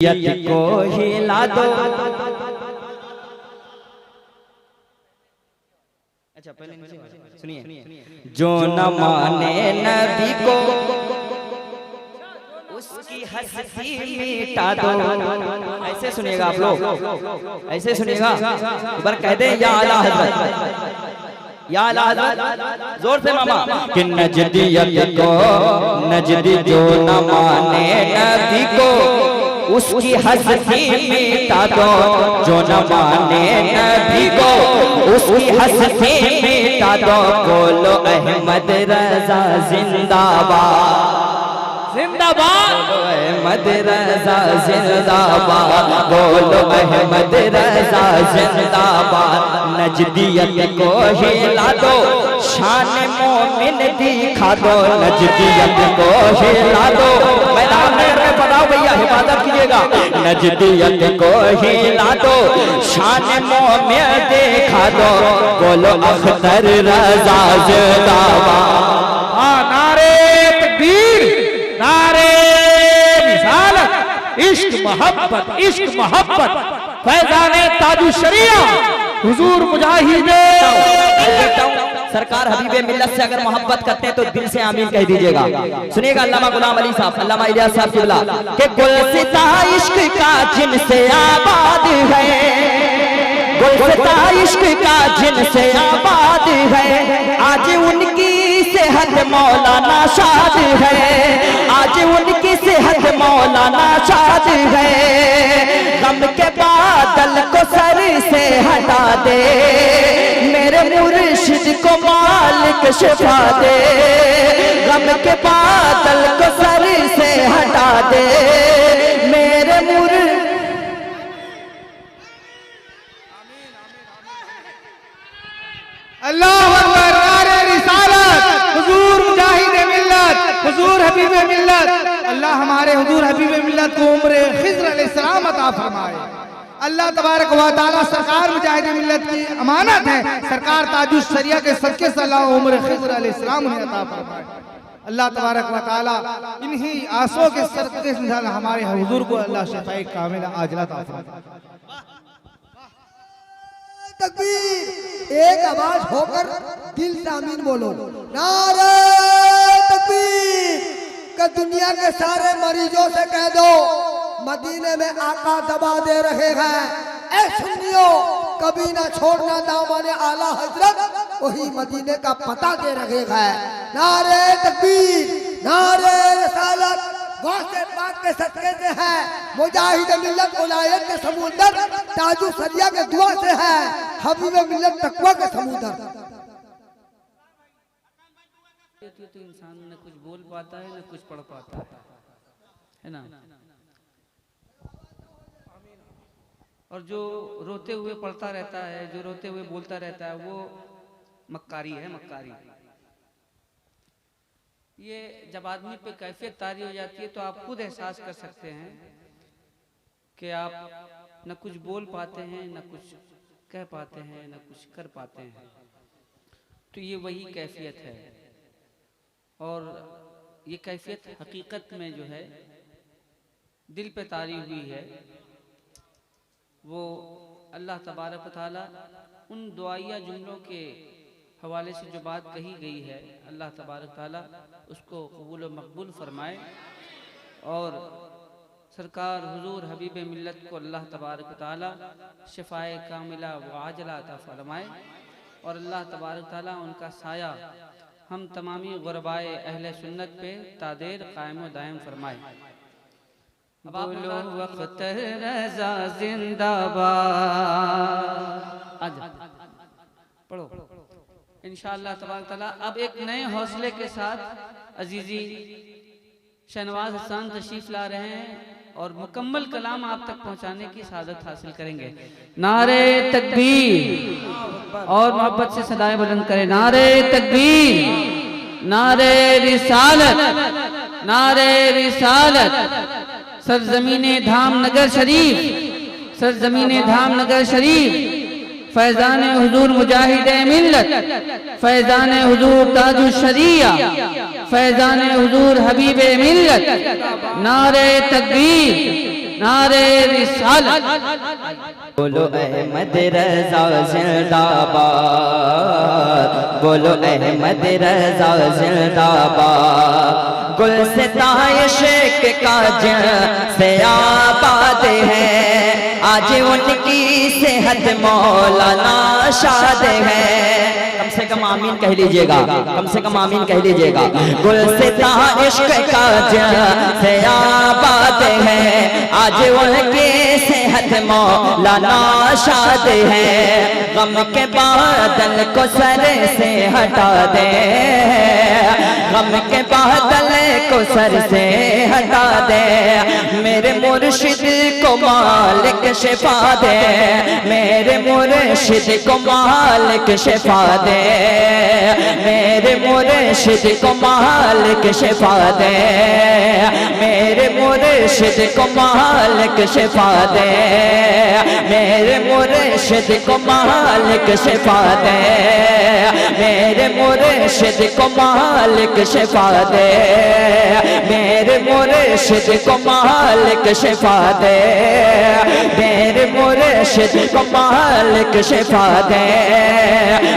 को हिला दो। अच्छा पहले सुनिए। जो न माने नबी को उसकी हंसी मिटा दो। ऐसे सुनिएगा आप लोग, ऐसे सुनिएगा। एक बार कह दे या आला हज़रत, या आला हज़रत, जोर से मामा। कि नजदियत को नजदी जो न माने नबी को उसकी हंसी मिटा दो। जो न माने नबी को उसकी हंसी मिटा दो। बोलो अहमद रजा जिंदाबाद, जिंदाबाद। बोलो अहमद रजा जिंदाबाद, बोलो अहमद रजा जिंदाबाद। नजदियत को हिला दो, शान मोमिन दिखा दो। नजदियत को हिला दो, मैदान में बताओ भैया, हिफाजत कीजिएगा। नजदियत को हिला दो, शान मोमिन दिखा दो। बोलो अख्तर रजा जिंदाबाद। हाँ, नारे तकबीर, नारे रिसालत, इश्क मोहब्बत, इश्क मोहब्बत, फैज़ाने ताजु शरिया हुजूर मुजाहिद। सरकार हबीबे मिल्लत से अगर मोहब्बत करते हैं तो दिल से आमीन कह दीजिएगा। सुनिएगा अल्लामा गुलाम अली साहब, अल्लामा इलियास साहब किबला के गुलसिता इश्क का जिनसे आबाद है, गुलसिता इश्क का जिनसे आबाद है। आज उनकी सेहत मौलाना शाद है, आज उनकी सेहत मौलाना शाद है। गम के बादल को सर से हटा दे, मेरे मुर्शिद को मालिक शिफा दे। गम के बादल को सर से हटा दे, मेरे अल्लाहु अकबर, नारे रिसालत, हुजूर मुजाहिद मिल्लत, हुजूर हबीब मिल्लत। अल्लाह हमारे हुजूर हबीब मिल्लत को उम्र खिज़्र अलैहिस्सलाम अता फरमाए। अल्लाह तबारक व तआला सरकार मुजाहिद मिल्लत की अमानत है। सरकार ताजुश शरिया के सदके से अल्लाह उम्र खिज़्र अलैहिस्सलाम उन्हें अता फरमाए। अल्लाह तबारक व तआला इन्हीं आंसुओं के सदके से हमारे हुजूर को अल्लाह शिफाए कामिला आजिला अता फरमाए। तकबीर, एक आवाज होकर दिल से आमीन बोलो। नारे तकबीर। कि दुनिया के सारे मरीजों से कह दो, मदीने में आका दबा दे रहे हैं। ऐ सुन्नियों, कभी ना छोड़ना दामन आला हजरत, वही मदीने का पता दे रहे हैं। नारे तकबीर, नारे रिसालत, गौसे पाक के सदके से है। मुजाहिद मिल्लत उलायत के समुंदर, ताजु सरिया के दुआ से है। हबीब मिल्लत तकवा के समुंदर। तो इंसान न कुछ बोल पाता है न कुछ पढ़ पाता है ना। और जो रोते हुए पढ़ता रहता है, जो रोते हुए बोलता रहता है, वो मक्कारी है, मक्कारी। ये जब आदमी पे कैफियत तारी हो जाती है तो आप खुद एहसास कर सकते हैं कि आप न कुछ बोल पाते हैं, न कुछ कह पाते हैं, न कुछ कर पाते हैं। तो ये वही कैफियत है। और ये कैफियत हकीकत में जो है दिल पे तारी हुई है। वो अल्लाह तबारक व तआला उन दुआइया जुमलों के हवाले से जो बात कही गई है, अल्लाह तबारक ताला उसको कबूल व मकबूल फरमाए। और सरकार हुजूर हबीब मिल्लत को अल्लाह तबारक ताला शिफाए कामिला व आजिला अता फरमाए। और अल्लाह तबारक ताला उनका साया हम तमामी गुरबाए अहले सुन्नत पे तादेर कायम व दायम फरमाए। बोलो अख्तर रजा जिंदाबाद। पढ़ो इंशाअल्लाह तबारक ताला। अब एक नए हौसले के साथ अजीजी शहनवाज हसन तशरीफ ला रहे हैं और मुकम्मल कलाम आप तक पहुंचाने की सादत हासिल करेंगे। नारे तकबीर और मोहब्बत से सदाएं बुलंद करें। नारे तकबीर, नारे रिसालत, नारे रिसालत। सरजमीने धामनगर शरीफ, सरजमीने धामनगर शरीफ, फैज़ाने हुजूर मुजाहिद मिल्लत, फैज़ाने हुजूर ताजु शरिया, फैज़ाने हुजूर हबीब मिल्लत। नारे तकबीर, नारे रिसालत। बोलो अहमद रजा जिंदाबाद, बोलो अहमद रजा जिंदाबाद। गुलसिता इश्क का से आबाद है, आज उनकी सेहत मौलाना शाद है। कम से कम आमीन कह लीजिएगा, कम से कम आमीन कह लीजिएगा। गुलसिता इश्क का से आबाद है, आज उनकी सेहत मौलाना शाद है। गम के बादल को सर से हटा दे, गम के बादल को सर से हटा दे। मेरे मुर्शिद को मालिक शिफा दे, मेरे मुर्शिद को मालिक शिफा दे, मेरे मुर्शिद को मालिक शिफा दे, मेरे मुर्शिद को मालिक शिफा दे, मेरे मुर्शिद को मालिक शिफा दे, मेरे मुर्शिद को मालिक शिफा दे, मेरे मुर्शिद को मालिक शिफा दे, मेरे मुर्शिद को मालिक शिफा दे,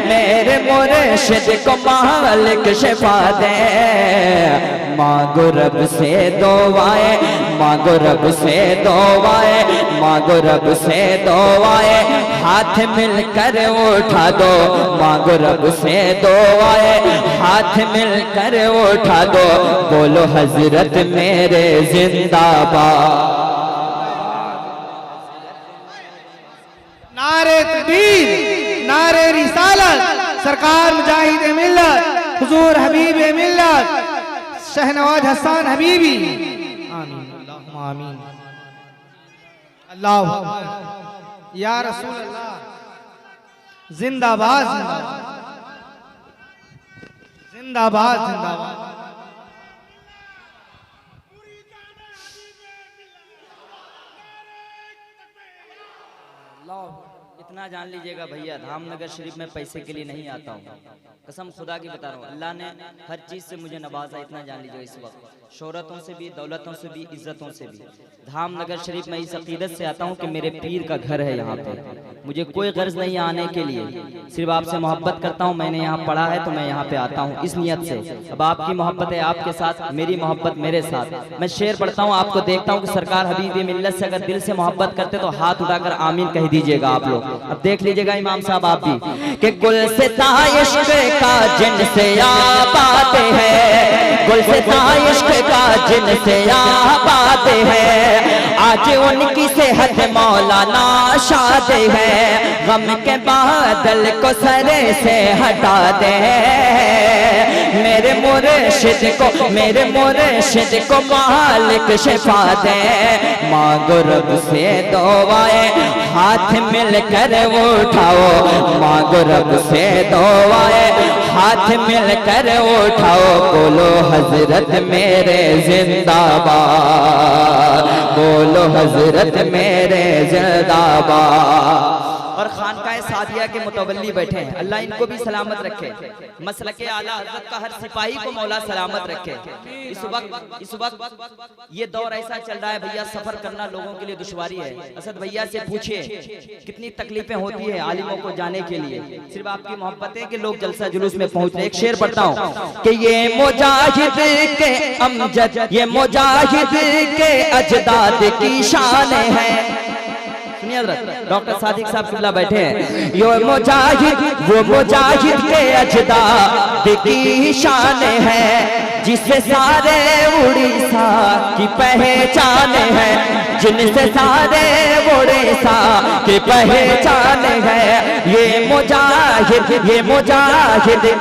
मेरे मुर्शिद को मालिक शिफा दे। मांगो रब से दुआएं, मांगो रब से दुआएं, मांगो रब से दुआएं, हाथ मिलकर उठा दो। मांगो रब से दुआएं, हाथ मिलकर उठा दो। बोलो हजरत मेरे जिंदाबाद। नारे तकबीर, नारे रिसालत, सरकार मुजाहिद मिल्लत हुजूर हबीब मिल्लत शहनवाज हसन हबीबी। आमीन अल्लाहुम्मा आमीन। अल्लाह या रसूल अल्लाह जिंदाबाद, जिंदाबाद, जिंदाबाद, जिंदाबाद। इतना जान लीजिएगा भैया, धामनगर शरीफ में पैसे के लिए नहीं आता हूँ, कसम खुदा की बता रहा हूँ। अल्लाह ने हर चीज़ से मुझे नवाजा, इतना जान लीजिएगा। इस वक्त शोहरतों से भी, दौलतों से भी, इज्जतों से भी। धामनगर शरीफ में इस अकीदत से आता हूँ कि मेरे पीर का घर है यहाँ पे। मुझे कोई गर्ज नहीं आने के लिए, सिर्फ आपसे मोहब्बत करता हूँ। मैंने यहाँ पढ़ा है तो मैं यहाँ पे आता हूँ इस नियत से। अब आपकी मोहब्बत है आपके साथ, मेरी मोहब्बत मेरे साथ। मैं शेर पढ़ता हूँ, आपको देखता हूँ कि सरकार हबीब मिल्लत से अगर दिल से मोहब्बत करते तो हाथ उठाकर आमीन कह दीजिएगा आप लोग। अब देख लीजिएगा इमाम साहब आप भी कि गुलसिता इश्क का जिनसे आबाद है, गुलसिता इश्क का जिनसे आबाद है, आज उनकी सेहत मौलाना शाद है। गम के बादल को सरे से हटा दे, मेरे मुर्शिद को, मेरे मुर्शिद को मालिक शिफा दे। मांगो रब से दुआएं, हाथ मिलकर उठाओ। मांगो रब से दुआएं, हाथ मिलकर उठाओ। बोलो हजरत मेरे जिंदाबाद, बोलो हजरत मेरे जिंदाबाद। और खानकाए सादिया के मुतवल्ली बैठे हैं, अल्लाह इनको भी सलामत रखे। मसलके आला हज़रत का हर सिपाही को मौला सलामत रखे। इस वक्त ये दौर ऐसा चल रहा है भैया, सफर करना लोगों के लिए दुश्वारी है। असद भैया से पूछिए कितनी तकलीफें होती है आलिमों को जाने के लिए। सिर्फ आपकी मोहब्बत है कि लोग जलसा जुलूस में पहुंच रहे। एक शेर पढ़ता हूँ कि ये मुजाहिद के अमजद, ये मुजाहिद के अजदाद की शान है। डॉक्टर सादिक साहब किबला बैठे हैं। यो मुजाहिद, वो मुजाहिद के अजदाद की शान है, जिससे सारे उड़ीसा की पहचान है, जिनसे सारे उड़ीसा की पहचान है। ये मुजाहिद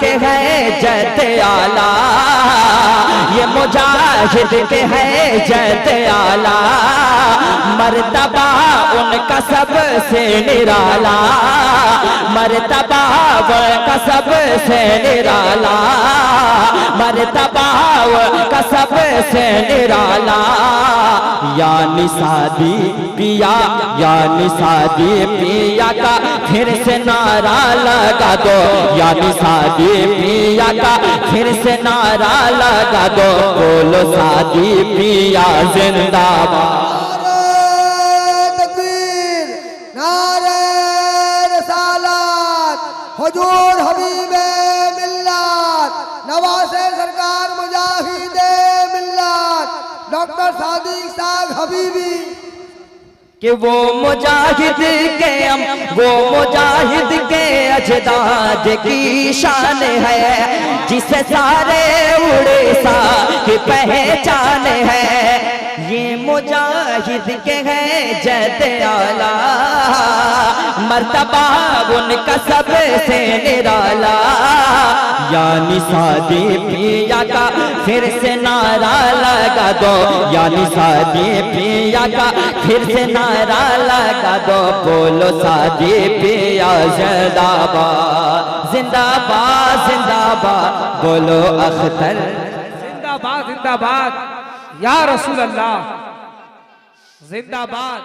के है जत आला, ये मुजाहिद के है जत आला। मर्तबा उनका सबसे निराला, मर्तबा उनका सबसे निराला, मर्तबा उनका सबसे निराला। या निसादी पिया, या निसादी पिया का फिर से नारा लगा दो। या निसादी पिया का फिर से नारा लगा दो। बोलो सादी पिया जिंदाबाद। हुजूर हबीबे मिल्लत नवासे सरकार मुजाहिदे मिल्लत डॉक्टर सादिक साग हबीबी कि वो मुजाहिद के वो मुजाहिद के अजदाद की शान है, जिसे सारे उड़ीसा की पहचान है। ये मुजाहिद के है जद आला, मर्तबा उनका सबसे निराला। यानी सादी पिया का फिर से नारा लगा दो, यानी सादी पिया का फिर से नारा लगा दो। बोलो सादी पिया जिंदाबाद जिंदाबाद जिंदाबाद, बोलो अख्तर जिंदाबाद जिंदाबाद या रसूल अल्लाह जिंदाबाद।